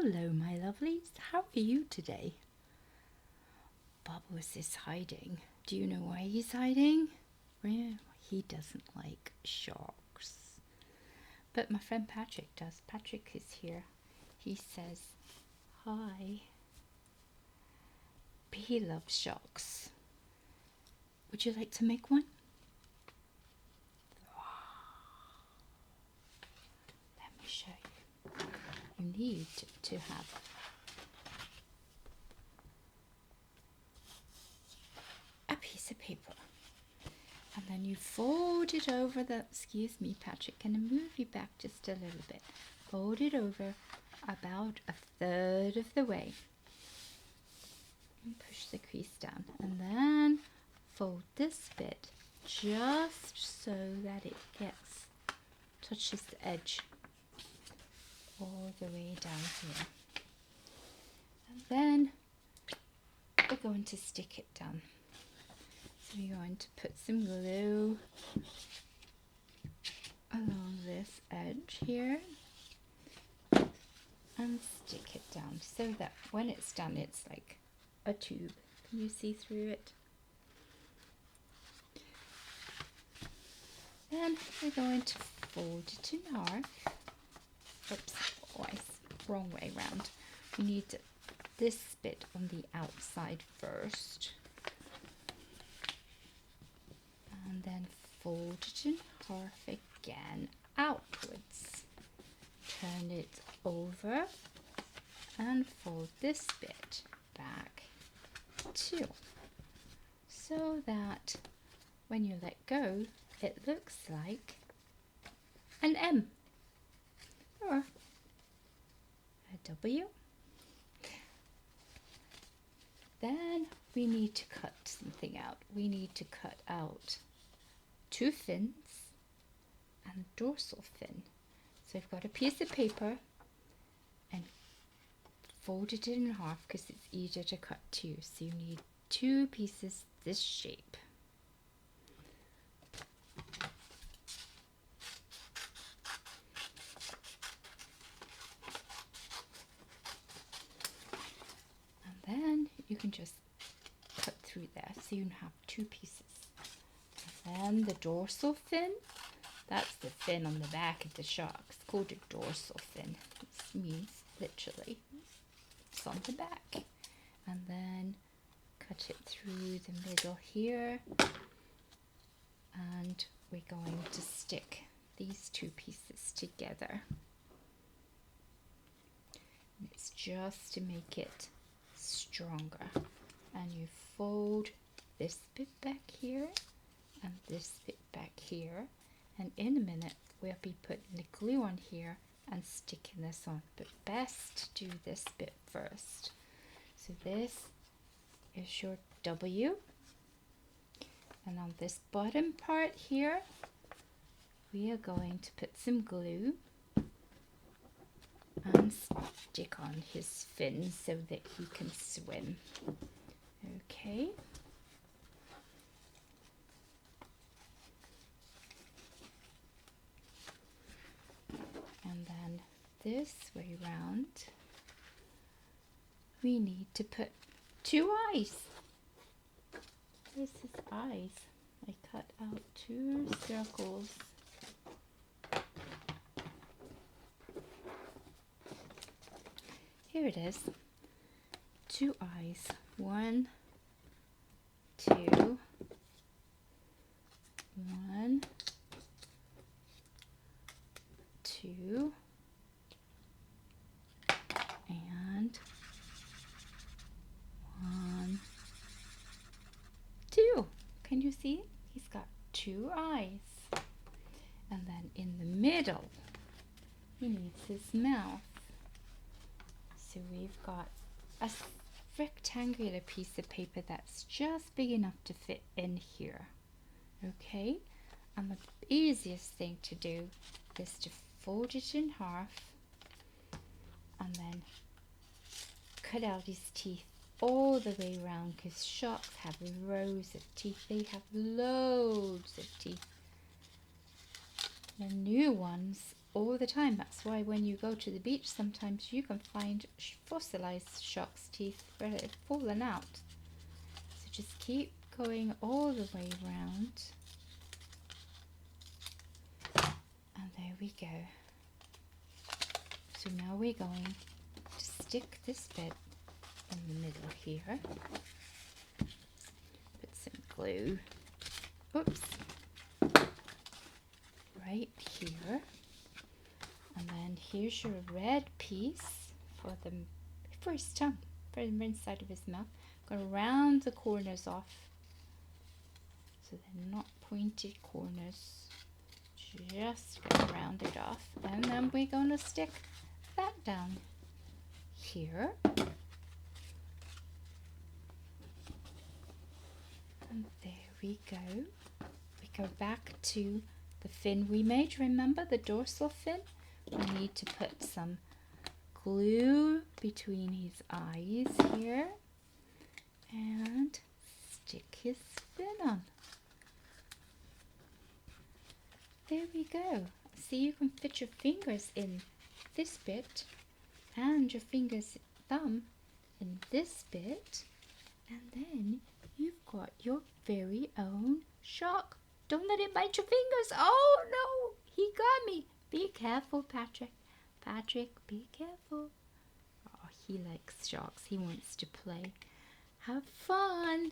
Hello, my lovelies. How are you today? Bubbles is hiding. Do you know why he's hiding? Well, he doesn't like sharks. But my friend Patrick does. Patrick is here. He says, hi. He loves sharks. Would you like to make one? Let me show you. You need to have a piece of paper. And then you fold it over the, excuse me, Patrick, can I move you back just a little bit? Fold it over about 1/3 of the way. And push the crease down. And then fold this bit just so that it touches the edge all the way down here. And then we're going to stick it down. So you're going to put some glue along this edge here and stick it down so that when it's done it's like a tube. Can you see through it? Then we're going to fold it in half. Oops, wrong way round. We need this bit on the outside first. And then fold it in half again outwards. Turn it over and fold this bit back too, so that when you let go it looks like an M or a W. Then we need to cut something out. We need to cut out 2 fins and a dorsal fin. So I've got a piece of paper and fold it in half because it's easier to cut 2. So you need 2 pieces this shape. And then you can just cut through there so you have 2 pieces. And then the dorsal fin, that's the fin on the back of the shark. It's called a dorsal fin. It means literally it's on the back. And then cut it through the middle here. And we're going to stick these 2 pieces together. And it's just to make it stronger. And you fold this bit back here and this bit back here. And in a minute we'll be putting the glue on here and sticking this on, but best do this bit first. So this is your W, and on this bottom part here we are going to put some glue and stick on his fin so that he can swim. Okay. And then this way round, we need to put 2 eyes. Where's his eyes? I cut out 2 circles. Here it is. 2 eyes. 1, 2, 1, 2, and 1, 2. Can you see? He's got 2 eyes. And then in the middle, he needs his mouth. So we've got a rectangular piece of paper that's just big enough to fit in here. Okay? And the easiest thing to do is to fold it in half and then cut out his teeth all the way around, because sharks have rows of teeth. They have loads of teeth. The new ones all the time. That's why when you go to the beach, sometimes you can find fossilized shark's teeth where they've fallen out. So just keep going all the way around. And there we go. So now we're going to stick this bit in the middle here. Put some glue. Oops. Right here. And then here's your red piece for his tongue, for the inside of his mouth. Going to round the corners off so they're not pointed corners. Just going to round it off. And then we're going to stick that down here. And there we go. We go back to the fin we made. Remember the dorsal fin? We need to put some glue between his eyes here and stick his fin on. There we go. See, you can fit your fingers in this bit and your thumb in this bit, and then you've got your very own shark. Don't let it bite your fingers. Oh no, he got me. Be careful, Patrick. Patrick, be careful. Oh, he likes sharks. He wants to play. Have fun.